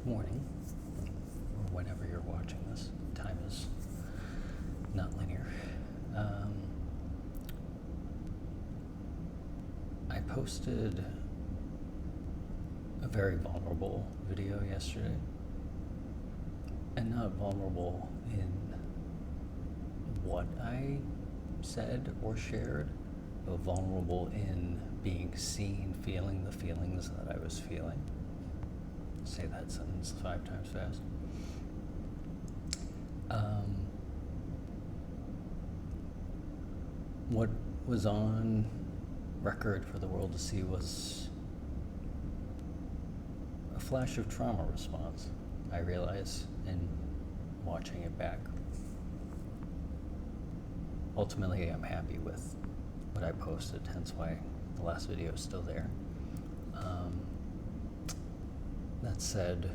morning, or whenever you're watching this. Time is not linear. I posted a very vulnerable video yesterday, and not vulnerable in what I said or shared, but vulnerable in being seen, feeling the feelings that I was feeling. Say that sentence 5 times fast. What was on record for the world to see was a flash of trauma response, I realize, in watching it back. Ultimately, I'm happy with what I posted, hence why the last video is still there. That said,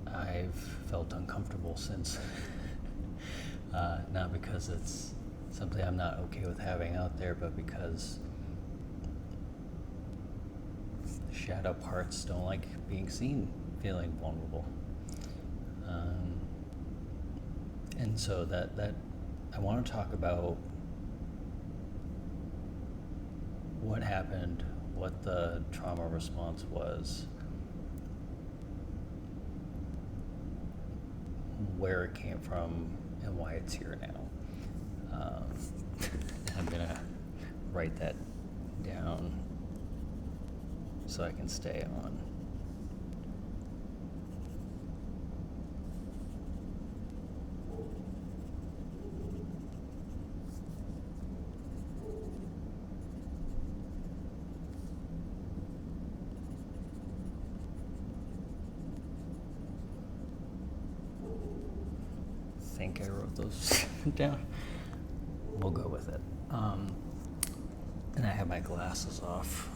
I've felt uncomfortable since, not because it's something I'm not okay with having out there, but because shadow parts don't like being seen feeling vulnerable. And so that I want to talk about what happened, what the trauma response was, where it came from, and why it's here now. I'm gonna write that down so I can stay on. I think I wrote those down. We'll go with it. And I have my glasses off,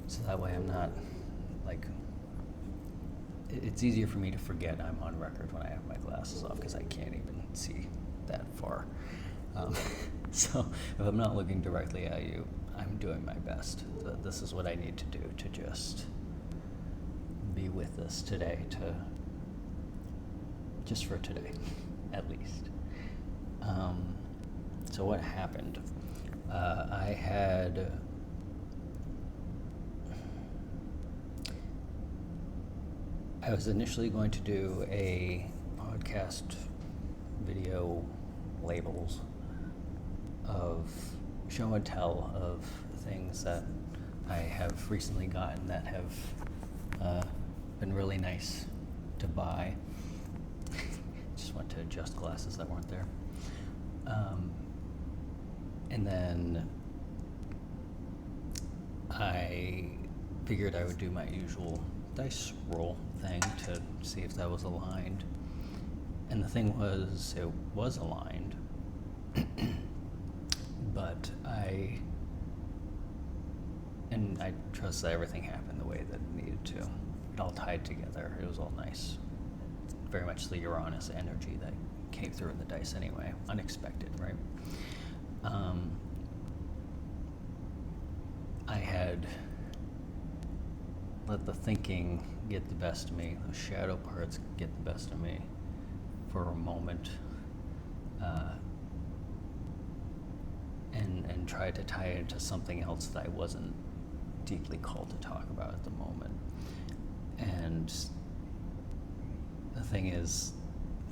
so that way I'm not, like, it's easier for me to forget I'm on record when I have my glasses off, because I can't even see that far. So if I'm not looking directly at you, I'm doing my best. This is what I need to do to just be with us today, just for today, at least. So what happened? I was initially going to do a podcast video labels of show and tell of things that I have recently gotten that have been really nice to buy. Just went to adjust glasses that weren't there. And then I figured I would do my usual dice roll thing to see if that was aligned. And the thing was, it was aligned, but I trust that everything happened the way that it needed to. It all tied together. It was all nice. Very much the Uranus energy that came through in the dice anyway. Unexpected, right? I had let the thinking get the best of me, the shadow parts get the best of me for a moment, and tried to tie it into something else that I wasn't deeply called to talk about at the moment. And the thing is,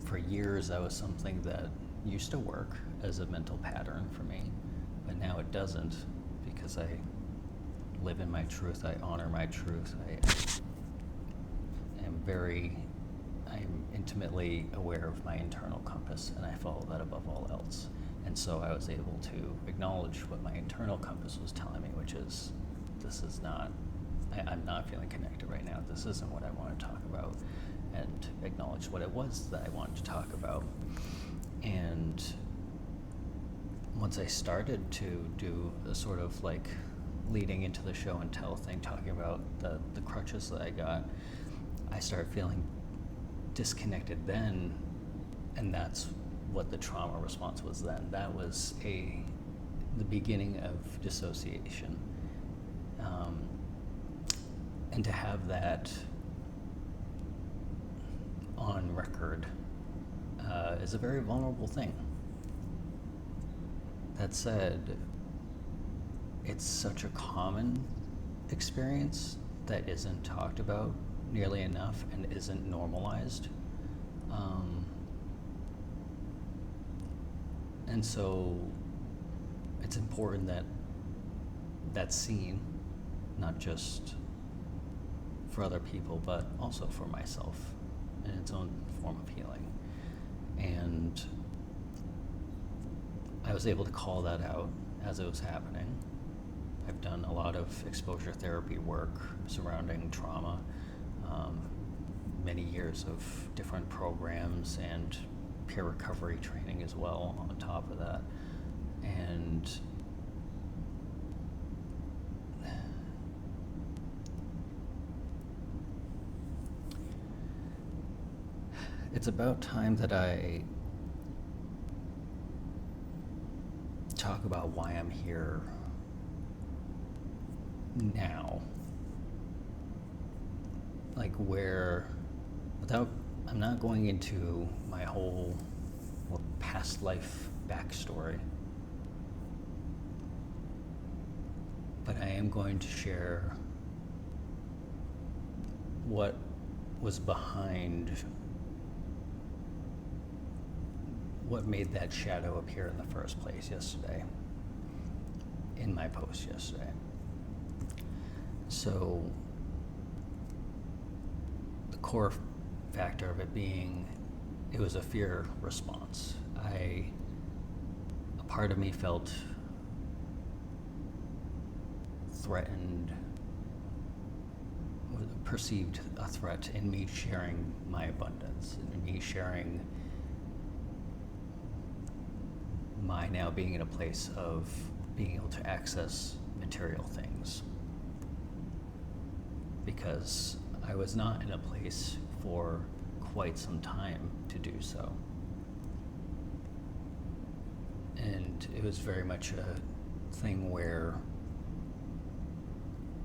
for years that was something that used to work as a mental pattern for me, but now it doesn't, because I live in my truth, I honor my truth, I'm intimately aware of my internal compass, and I follow that above all else. And so I was able to acknowledge what my internal compass was telling me, which is, this is not, I'm not feeling connected right now, this isn't what I want to talk about, and acknowledge what it was that I wanted to talk about. And once I started to do a sort of like leading into the show and tell thing, talking about the crutches that I got, I started feeling disconnected then, and that's what the trauma response was then. That was the beginning of dissociation. And to have that on record is a very vulnerable thing. That said, it's such a common experience that isn't talked about nearly enough and isn't normalized. And so it's important that that's seen, not just for other people, but also for myself in its own form of healing. And I was able to call that out as it was happening. I've done a lot of exposure therapy work surrounding trauma, many years of different programs and peer recovery training as well on top of that. And it's about time that I talk about why I'm here now. Like I'm not going into my whole past life backstory, but I am going to share what was behind what made that shadow appear in the first place yesterday, in my post yesterday. So the core factor of it being, it was a fear response. A part of me felt threatened, perceived a threat in me sharing my abundance, in me sharing my now being in a place of being able to access material things. Because I was not in a place for quite some time to do so. And it was very much a thing where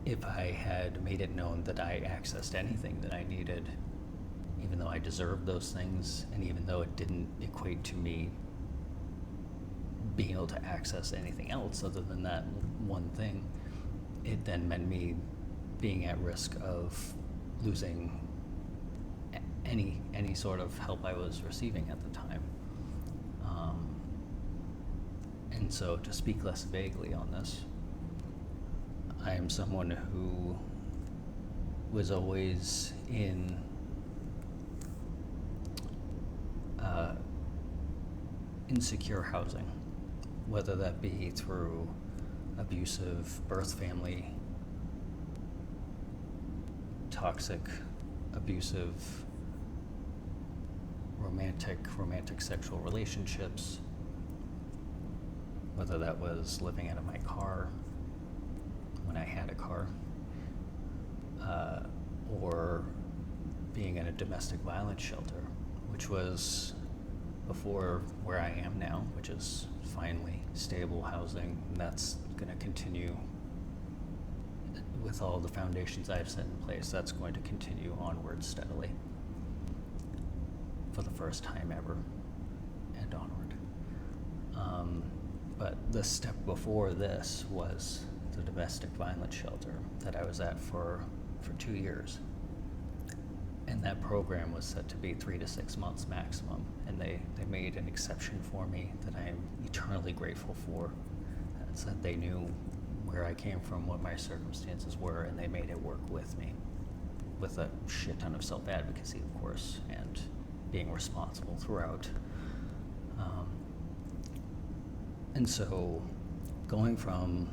if I had made it known that I accessed anything that I needed, even though I deserved those things, and even though it didn't equate to me being able to access anything else other than that one thing, it then meant me being at risk of losing any sort of help I was receiving at the time. And so to speak less vaguely on this, I am someone who was always in insecure housing, whether that be through abusive birth family, toxic, abusive, romantic sexual relationships, whether that was living out of my car when I had a car, or being in a domestic violence shelter, which was before where I am now, which is finally stable housing, and that's going to continue with all the foundations I've set in place. That's going to continue onward steadily for the first time ever and onward. But the step before this was the domestic violence shelter that I was at for 2 years. And that program was set to be 3 to 6 months maximum. And they made an exception for me that I am eternally grateful for. That's that they knew where I came from, what my circumstances were, and they made it work with me. With a shit ton of self-advocacy, of course, and being responsible throughout. And so going from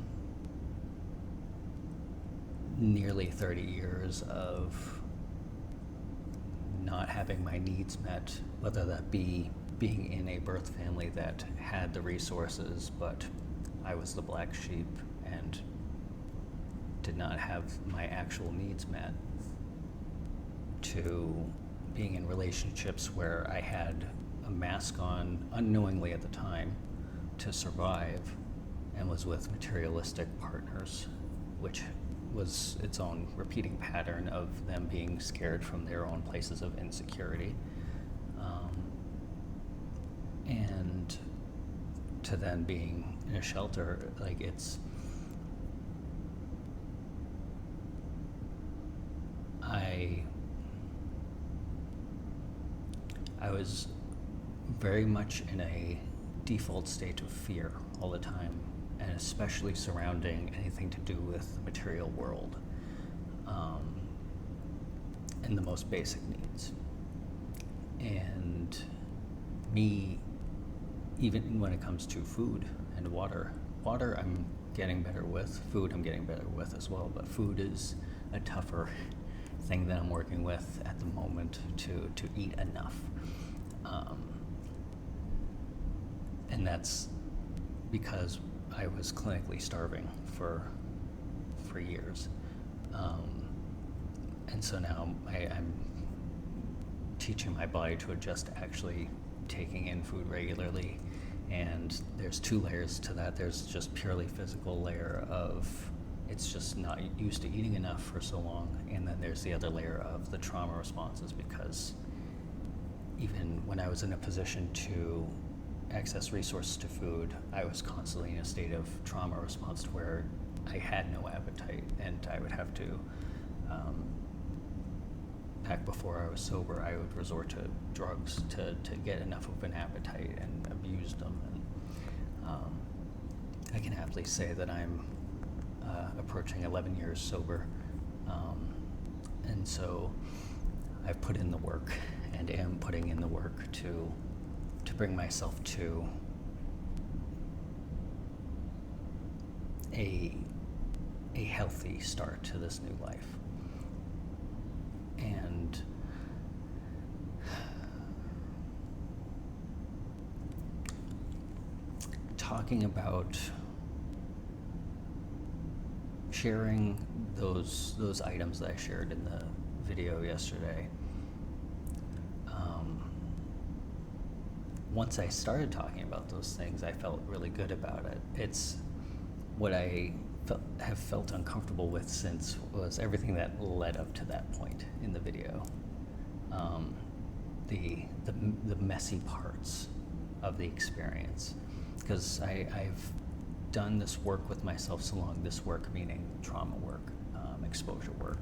nearly 30 years of not having my needs met, whether that be being in a birth family that had the resources, but I was the black sheep and did not have my actual needs met, to being in relationships where I had a mask on unknowingly at the time to survive and was with materialistic partners, which was its own repeating pattern of them being scared from their own places of insecurity. And to then being in a shelter, like I was very much in a default state of fear all the time, and especially surrounding anything to do with the material world, and the most basic needs. And me, even when it comes to food and water I'm getting better with, food I'm getting better with as well, but food is a tougher thing that I'm working with at the moment to eat enough. And that's because I was clinically starving for years. And so now I'm teaching my body to adjust to actually taking in food regularly. And there's two layers to that. There's just purely physical layer of it's just not used to eating enough for so long. And then there's the other layer of the trauma responses, because even when I was in a position to access resources to food, I was constantly in a state of trauma response to where I had no appetite, and I would have to, back before I was sober, I would resort to drugs to get enough of an appetite and abuse them. And I can happily say that I'm approaching 11 years sober, and so I've put in the work and am putting in the work to bring myself to a healthy start to this new life. And talking about sharing those items that I shared in the video yesterday, once I started talking about those things, I felt really good about it. It's what I have felt uncomfortable with since was everything that led up to that point in the video. The messy parts of the experience, because I've done this work with myself so long. This work meaning trauma work, exposure work,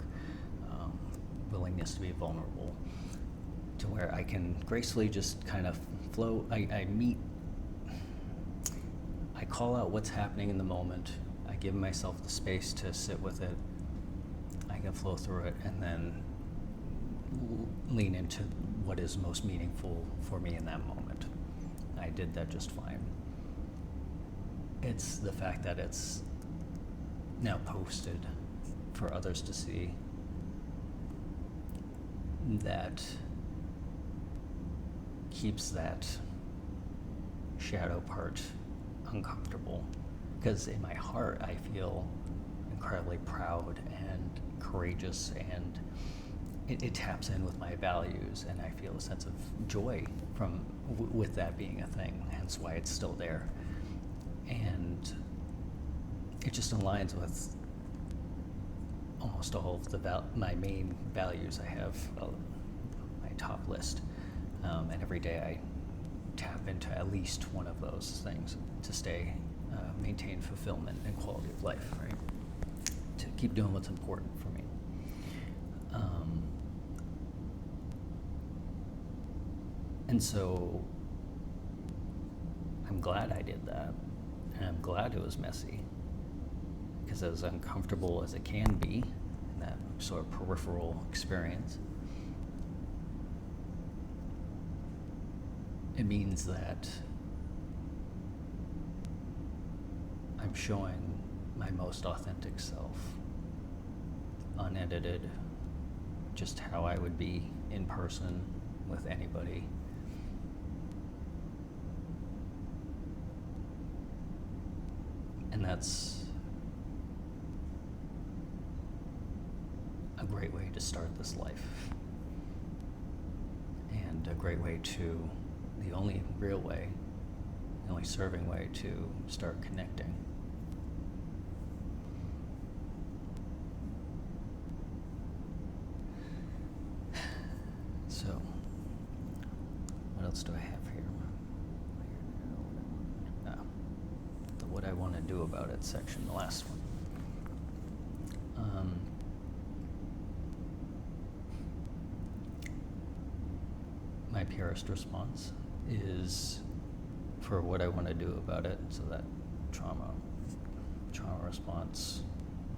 willingness to be vulnerable, to where I can gracefully just kind of flow. I call out what's happening in the moment. I give myself the space to sit with it. I can flow through it and then lean into what is most meaningful for me in that moment. I did that just fine. It's the fact that it's now posted for others to see that keeps that shadow part uncomfortable, because in my heart I feel incredibly proud and courageous, and it taps in with my values, and I feel a sense of joy with that being a thing, hence why it's still there. And it just aligns with almost all of my main values. I have my top list, and every day I tap into at least one of those things to maintain fulfillment and quality of life, right? To keep doing what's important for me. And so I'm glad I did that, and I'm glad it was messy, because as uncomfortable as it can be in that sort of peripheral experience, it means that I'm showing my most authentic self, unedited, just how I would be in person with anybody. And that's a great way to start this life, and a great way to, the only real way, the only serving way to start connecting. else do I have here? The what I want to do about it section, the last one. My purest response is for what I want to do about it, so that trauma response,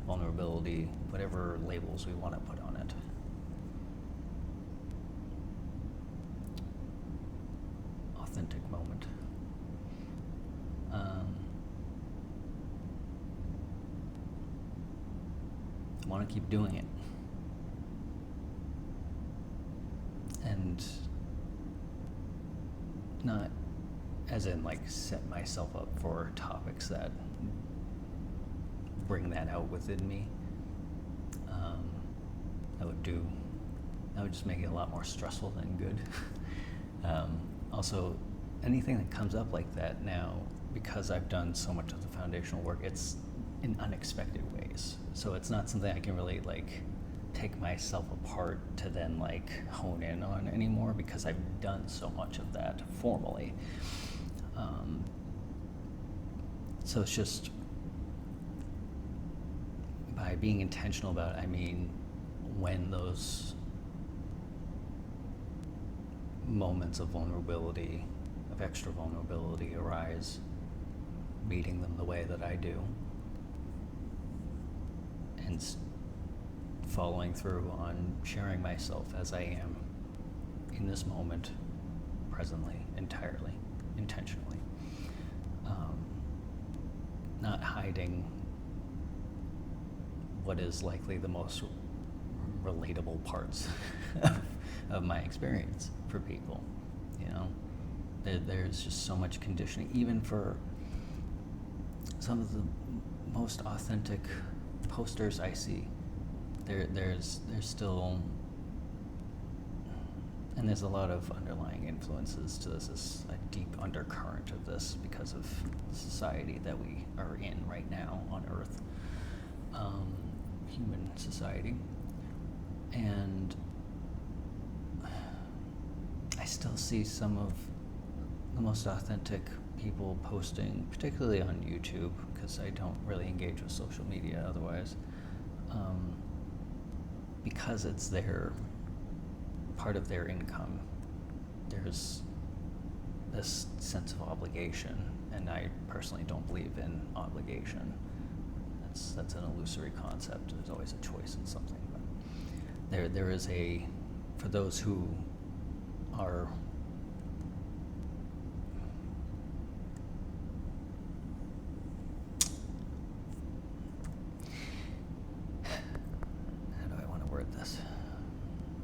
vulnerability, whatever labels we want to put on it. Authentic moment. I want to keep doing it. And not as in like set myself up for topics that bring that out within me. That would just make it a lot more stressful than good. Also, anything that comes up like that now, because I've done so much of the foundational work, it's in unexpected ways. So it's not something I can really like take myself apart to then like hone in on anymore, because I've done so much of that formally. So it's just, by being intentional about it, I mean when those moments of vulnerability, of extra vulnerability arise, meeting them the way that I do, and following through on sharing myself as I am in this moment, presently, entirely, intentionally. Not hiding what is likely the most relatable parts of my experience for people, you know? There's just so much conditioning, even for some of the most authentic posters I see. There's still, and there's a lot of underlying influences to this. There's a deep undercurrent of this because of the society that we are in right now on Earth, human society. And I still see some of the most authentic people posting, particularly on YouTube, because I don't really engage with social media otherwise, because it's part of their income. There's this sense of obligation, and I personally don't believe in obligation. That's an illusory concept. There's always a choice in something, but there is for those who are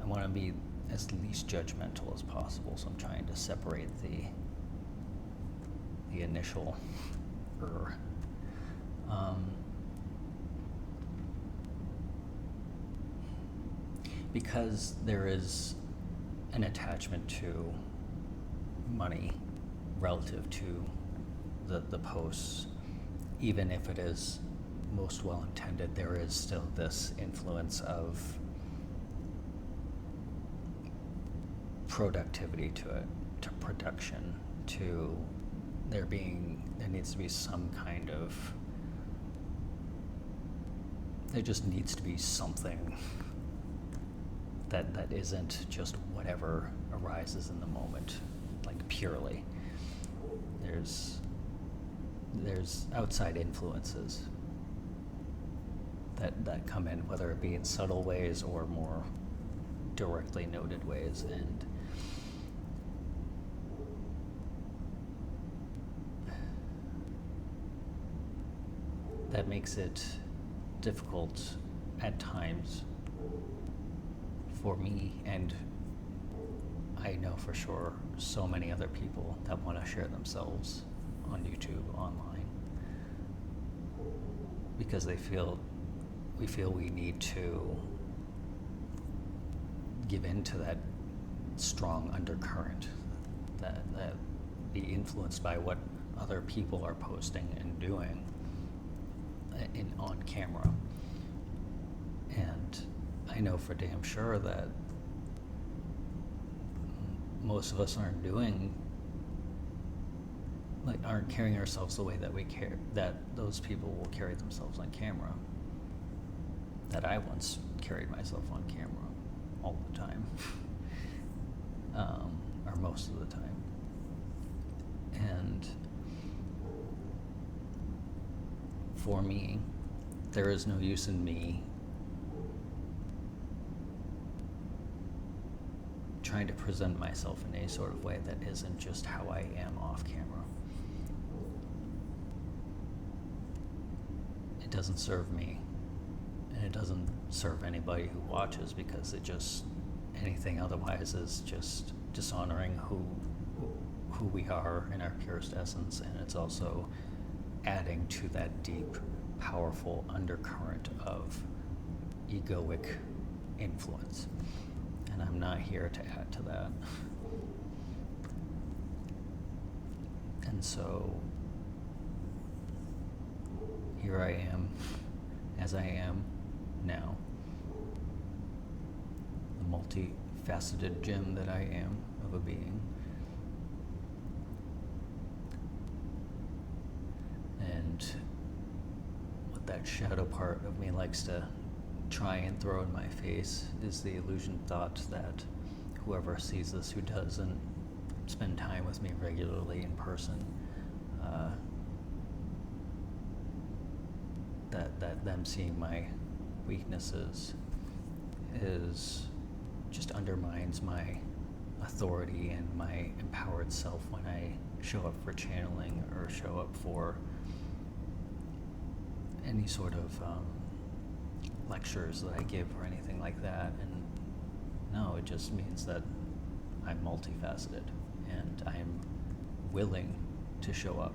I want to be as least judgmental as possible, so I'm trying to separate the initial because there is an attachment to money relative to the posts, even if it is most well intended, there is still this influence of productivity to it, to production, to there needs to be some kind of, there just needs to be something that isn't just whatever arises in the moment, like purely. There's outside influences that come in, whether it be in subtle ways or more directly noted ways, and that makes it difficult at times for me, and I know for sure so many other people that want to share themselves on YouTube, online, because we feel we need to give in to that strong undercurrent, that be influenced by what other people are posting and doing on camera. And I know for damn sure that most of us aren't doing, like, aren't carrying ourselves the way that we care, that those people will carry themselves on camera. That I once carried myself on camera all the time, or most of the time. And for me, there is no use in me trying to present myself in a sort of way that isn't just how I am off camera. It doesn't serve me, and it doesn't serve anybody who watches, because anything otherwise is just dishonoring who we are in our purest essence, and it's also adding to that deep, powerful undercurrent of egoic influence. And I'm not here to add to that. And so here I am, as I am now, the multifaceted gem that I am of a being. And what that shadow part of me likes to try and throw in my face is the illusion thought that whoever sees this who doesn't spend time with me regularly in person, that them seeing my weaknesses just undermines my authority and my empowered self when I show up for channeling or show up for any sort of lectures that I give or anything like that. And no, it just means that I'm multifaceted and I'm willing to show up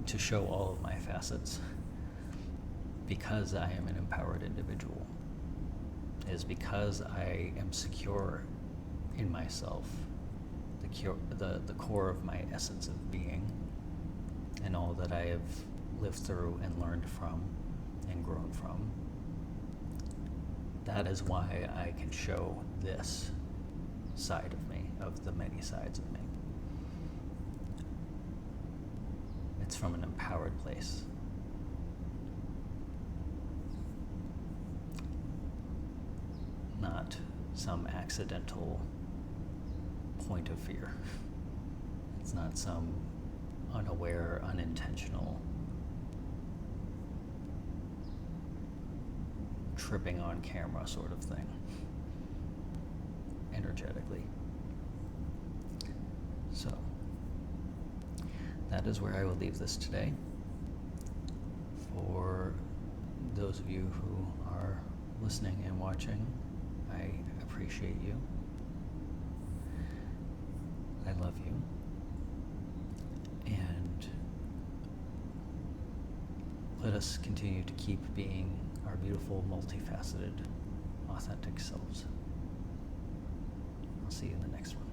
to show all of my facets, because I am an empowered individual. It is because I am secure in myself, the core of my essence of being, and all that I have lived through and learned from and grown from. That is why I can show this side of me, of the many sides of me. It's from an empowered place. Not some accidental point of fear. It's not some unaware, unintentional tripping on camera sort of thing, energetically. So, that is where I will leave this today. For those of you who are listening and watching, I appreciate you. I love you. And let us continue to keep being our beautiful, multifaceted, authentic selves. I'll see you in the next one.